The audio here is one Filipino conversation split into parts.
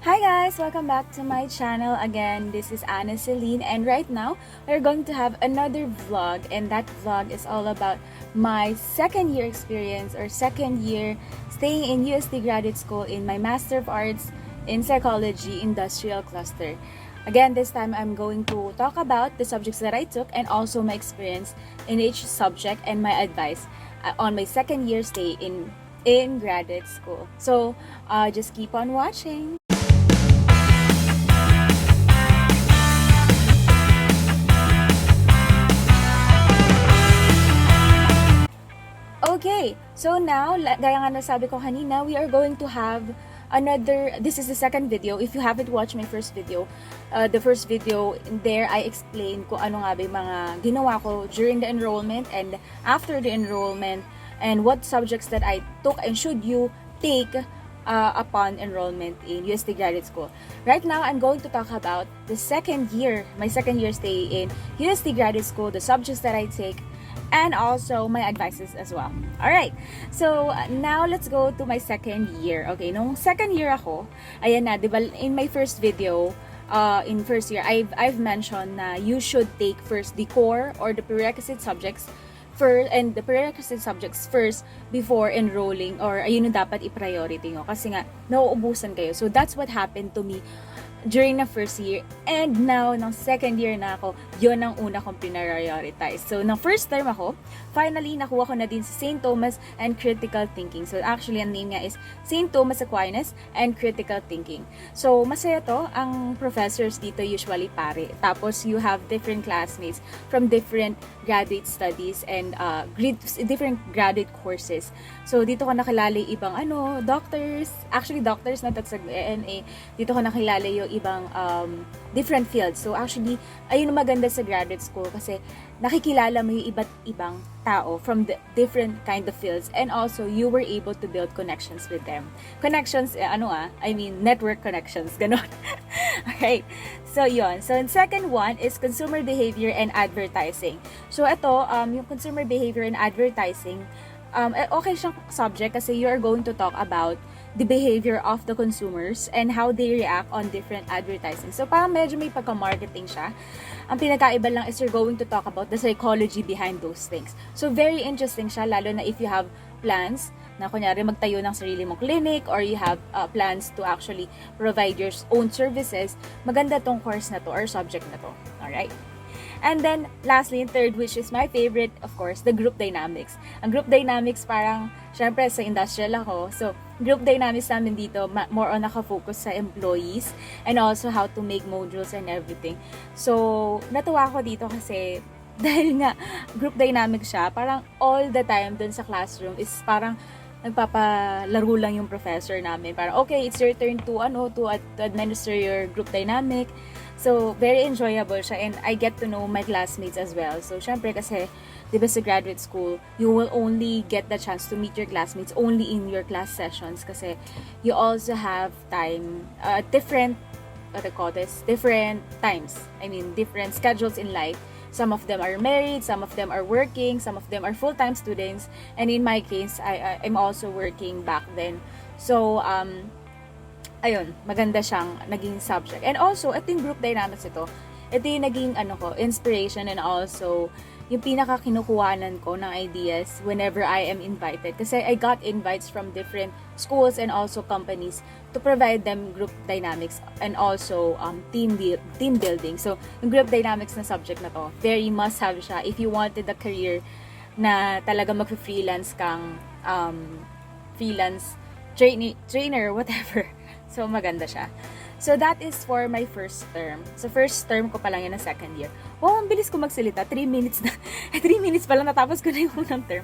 Hi guys! Welcome back to my channel. Again, this is Anna Celine, and right now we're going to have another vlog, and that vlog is all about my second year experience or second year staying in UST graduate school in my Master of Arts in Psychology Industrial Cluster. Again, this time I'm going to talk about the subjects that I took and also my experience in each subject and my advice on my second year stay in graduate school. So just keep on watching. Okay, so now, gaya nga nasabi ko kanina, we are going to have this is the second video. If you haven't watched my first video, the first video, there I explained kung ano nga ba yung mga ginawa ko during the enrollment and after the enrollment and what subjects that I took and should you take upon enrollment in UST Graduate School. Right now, I'm going to talk about the my second year stay in UST Graduate School, the subjects that I take, and also my advices as well. Alright, so now let's go to my second year. Okay, nung second year ako, ayan na, diba, in my first video, in first year, I've mentioned na you should take first the core or the prerequisite subjects first before enrolling, or ayun yung dapat i-priority nyo kasi nga nauubusan kayo. So that's what happened to me during the first year, and now ng second year na ako, yun ang una kong prioritize. So ng first term ako, finally nakuha ko na din sa St. Thomas and Critical Thinking. So actually ang name nga is St. Thomas Aquinas and Critical Thinking. So masaya to, ang professors dito usually pare. Tapos you have different classmates from different graduate studies and different graduate courses. So dito ko nakilala yung ibang doctors, actually doctors na sa ENA. Dito ko nakilala yung ibang different fields. So actually, ayun ang maganda sa graduate school kasi nakikilala mo yung iba't ibang tao from the different kind of fields, and also you were able to build connections with them. Connections, I mean network connections, ganon. Alright, so yon. So the second one is consumer behavior and advertising. So ito, yung consumer behavior and advertising, okay siyang subject kasi you are going to talk about the behavior of the consumers and how they react on different advertising. So parang medyo may pagka-marketing siya. Ang pinakaiba lang is you're going to talk about the psychology behind those things. So very interesting siya, lalo na if you have plans na kunyari magtayo ng sarili mong clinic, or you have plans to actually provide your own services. Maganda tong course na to or subject na to. Alright? And then, lastly, third, which is my favorite, of course, the group dynamics. Ang group dynamics parang, syempre, sa industrial ako. So, group dynamics namin dito, more on nakafocus sa employees and also how to make modules and everything. So, natuwa ako dito kasi dahil nga group dynamics siya, parang all the time dun sa classroom is parang nagpapalaro lang yung professor namin. Parang, okay, it's your turn to administer your group dynamic. So, very enjoyable siya, and I get to know my classmates as well. So, syempre kasi, di ba sa graduate school, you will only get the chance to meet your classmates only in your class sessions kasi you also have time, different times. I mean, different schedules in life. Some of them are married, some of them are working, some of them are full-time students, and in my case, I'm also working back then. So, ayun, maganda siyang naging subject. And also, ito yung group dynamics ito yung naging inspiration, and also yung pinaka-kinukuhanan ko ng ideas whenever I am invited. Kasi I got invites from different schools and also companies to provide them group dynamics and also team building. So, yung group dynamics na subject na to, very must-have siya if you wanted a career na talaga mag-freelance kang freelance trainer, whatever. So, maganda siya. So, that is for my first term. So, first term ko pa lang yun ng second year. Wow, ang bilis ko magsalita. 3 minutes na. 3 minutes pa lang natapos ko na yung unang term.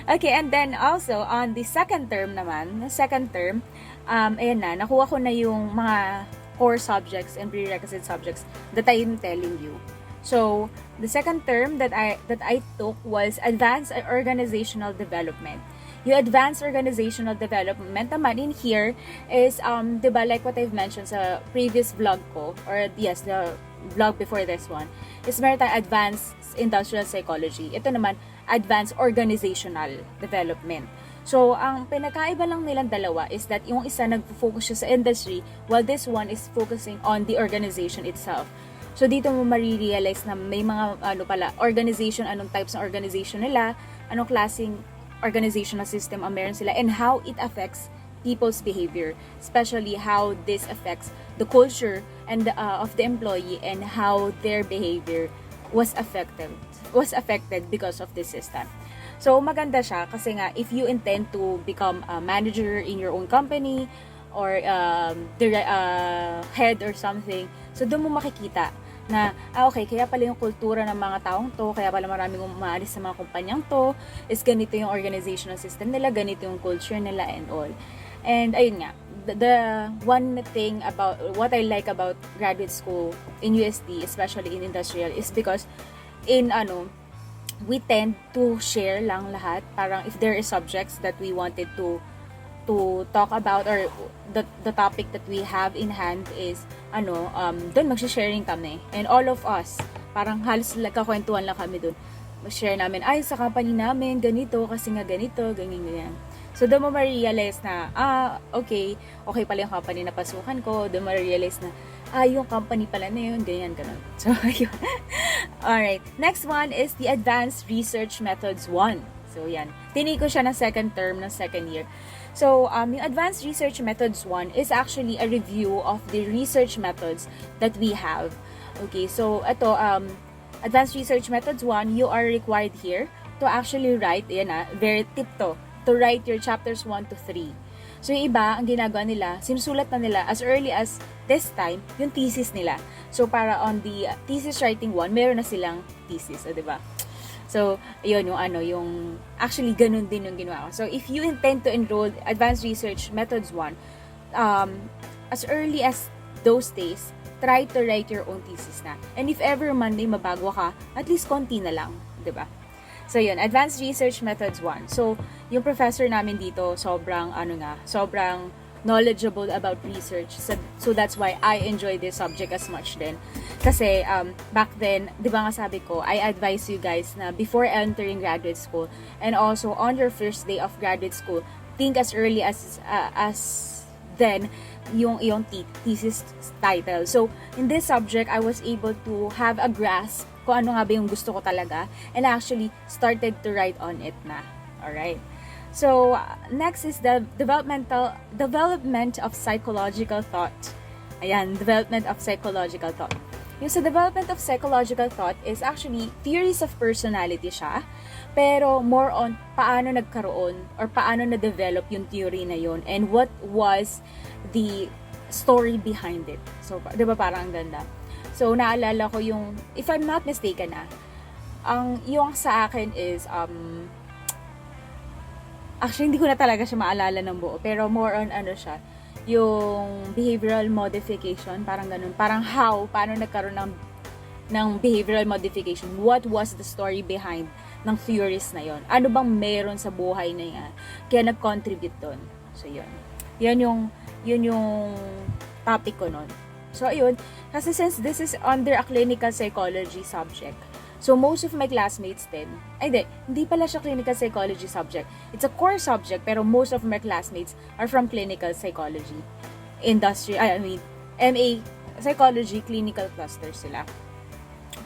Okay, and then also, on the second term naman, ayan na, nakuha ko na yung mga core subjects and prerequisite subjects that I'm telling you. So, the second term that I took was Advanced Organizational Development. Yung advanced organizational development naman in here is, diba, like what I've mentioned sa previous vlog ko, or yes, the vlog before this one, is meron tayong advanced industrial psychology. Ito naman, advanced organizational development. So, ang pinakaiba lang nilang dalawa is that yung isa nag-focus siya sa industry while this one is focusing on the organization itself. So, dito mo marirealize na may mga organization, anong types ng organization nila, anong klaseng organizational system ang meron sila, and how it affects people's behavior, especially how this affects the culture and of the employee and how their behavior was affected because of this system. So, maganda siya kasi nga, if you intend to become a manager in your own company or head or something, so doon mo makikita na, okay, kaya pala yung kultura ng mga taong to, kaya pala maraming umaalis sa mga kumpanyang to, is ganito yung organizational system nila, ganito yung culture nila and all. And ayun nga, the one thing about what I like about graduate school in UST, especially in industrial, is because we tend to share lang lahat. Parang if there is subjects that we wanted to talk about or the topic that we have in hand is doon magsha-sharing kami. And all of us, parang halos kakwentuhan lang kami doon. Mag-share namin, ay sa company namin ganito kasi nga ganito, ganyan. So doon mo ma-realize na okay pala yung company na pasukan ko. Doon mo ma-realize na yung company pala na yun, ganyan. So, yun. Alright. Next one is the Advanced Research Methods 1. So, yan. Tinake ko siya ng second term, ng second year. So, yung Advanced Research Methods 1 is actually a review of the research methods that we have. Okay, so, ito, Advanced Research Methods 1, you are required here to actually write, very tip to write your chapters 1 to 3. So, yung iba, ang ginagawa nila, sinusulat na nila as early as this time, yung thesis nila. So, para on the thesis writing 1, meron na silang thesis, diba? So, yun, yung actually, ganun din yung ginawa ko. So, if you intend to enroll Advanced Research Methods 1, as early as those days, try to write your own thesis na. And if ever man may mabago ka, at least konti na lang, diba? So, yun, Advanced Research Methods 1. So, yung professor namin dito, sobrang knowledgeable about research. So, that's why I enjoy this subject as much din. Kasi, back then, di ba nga sabi ko, I advise you guys na before entering graduate school, and also on your first day of graduate school, think as early as then, yung iyong thesis title. So, in this subject, I was able to have a grasp kung ano nga ba yung gusto ko talaga, and I actually started to write on it na. Alright. So, next is the development of psychological thought. Ayan, development of psychological thought. Yung sa development of psychological thought is actually theories of personality siya, pero more on paano nagkaroon or paano na-develop yung theory na yun and what was the story behind it. So, di ba parang ang ganda? So, naalala ko yung, if I'm not mistaken yung sa akin is, actually, hindi ko na talaga siya maalala ng buo, pero more on siya, yung behavioral modification, parang ganun. Parang paano nagkaroon ng behavioral modification, what was the story behind ng theories na yon. Ano bang meron sa buhay na yan, kaya nag-contribute doon. So, yun. Yun yung topic ko nun. So, ayun. Kasi since this is under a clinical psychology subject, so most of my classmates din, hindi pala siya clinical psychology subject. It's a core subject, pero most of my classmates are from clinical psychology. MA psychology, clinical cluster sila.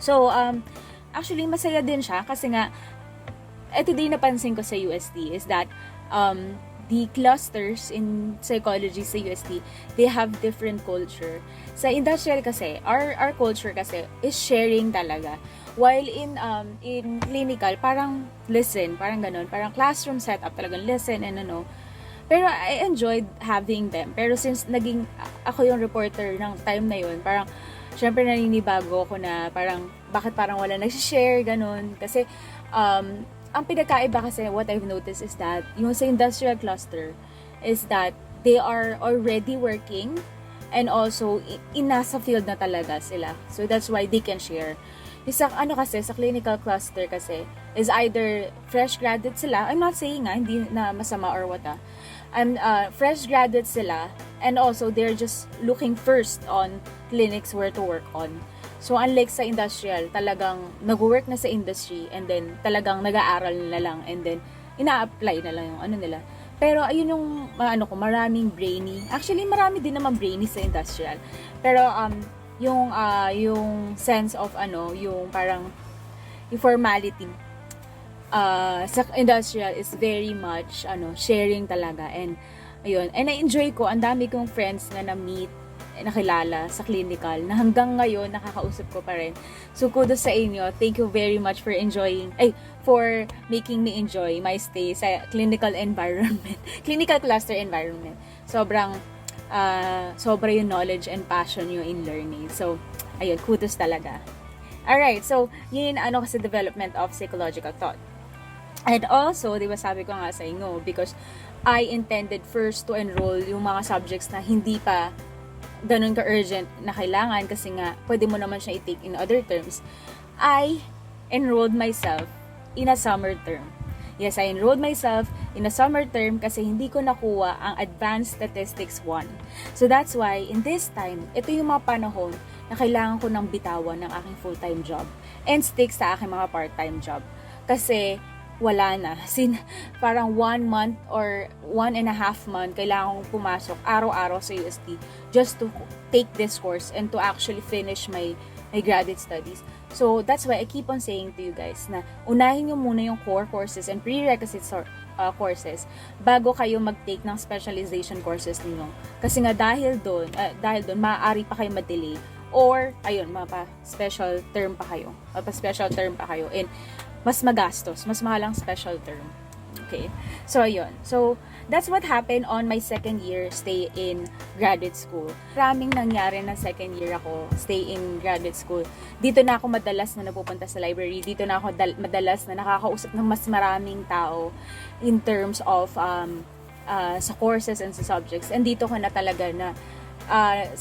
So, actually, masaya din siya kasi nga, ito din napansin ko sa UST is that, the clusters in psychology sa UST, they have different culture. Sa industrial kasi, our culture kasi is sharing talaga. While in clinical, parang listen, parang ganun, parang classroom setup, talagang listen and Pero I enjoyed having them. Pero since naging ako yung reporter ng time na yun, parang syempre naninibago ako na parang bakit parang wala nag-share, ganun. Kasi ang pinakaiba kasi what I've noticed is that yung sa industrial cluster is that they are already working and also nasa field na talaga sila. So that's why they can share. Isa kasi sa clinical cluster kasi is either fresh graduate sila. I'm not saying hindi na masama or what fresh graduate sila and also they're just looking first on clinics where to work on. So, unlike sa industrial, talagang nag-work na sa industry and then talagang nag-aaral na lang and then ina-apply na lang yung ano nila. Pero ayun yung ano ko, maraming brainy. Actually, marami din naman brainy sa industrial. Pero yung sense of ano, yung parang yung formality sa industrial is very much sharing talaga, and ayun, and I-enjoy ko, ang dami kong friends na na-meet, nakilala sa clinical na hanggang ngayon nakakausap ko pa rin. So kudos sa inyo, thank you very much for for making me enjoy my stay sa clinical environment, clinical cluster environment. Sobra yung knowledge and passion nyo in learning. So ayun, kudos talaga. Alright, so yun kasi development of psychological thought. And also, di ba sabi ko nga sa inyo, because I intended first to enroll yung mga subjects na hindi pa ganun ka-urgent na kailangan, kasi nga, pwede mo naman siya i-take in other terms. I enrolled myself in a summer term. Yes, I enrolled myself in a summer term kasi hindi ko nakuha ang Advanced Statistics 1. So that's why, in this time, ito yung mga panahon na kailangan ko ng bitawan ng aking full-time job and stick sa aking mga part-time job. Kasi, wala na. Parang 1 month or 1.5 month, kailangan kong pumasok araw-araw sa UST just to take this course and to actually finish my graduate studies. So, that's why I keep on saying to you guys na unahin nyo muna yung core courses and prerequisites courses bago kayo mag-take ng specialization courses ninyo. Kasi nga dahil doon, maaari pa kayo ma-delay or, ayun, mapa-special term pa kayo. And mas magastos, mas mahal ang special term. Okay? So, ayun. So, that's what happened on my second year stay in graduate school. Maraming nangyari na second year ako stay in graduate school. Dito na ako madalas na napupunta sa library. Dito na ako madalas na nakakausap ng mas maraming tao in terms of sa courses and sa subjects. And dito ko na talaga na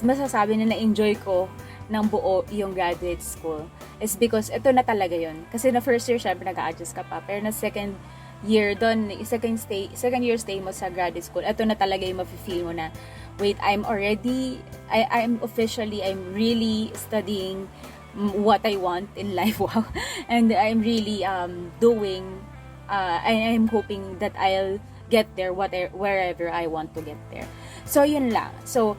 masasabi na na-enjoy ko ng buo yung graduate school is because ito na talaga yun. Kasi na first year, syempre nag-a-adjust ka pa. Pero na second year doon, second year stay mo sa graduate school, ito na talaga yung mafe-feel mo na, wait, I'm really studying what I want in life. Wow. And I'm really I'm hoping that I'll get there wherever I want to get there. So, yun lang. So,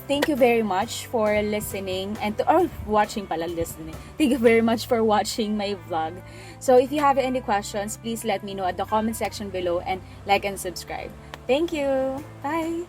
thank you very much for listening listening. Thank you very much for watching my vlog. So, if you have any questions, please let me know at the comment section below and like and subscribe. Thank you. Bye.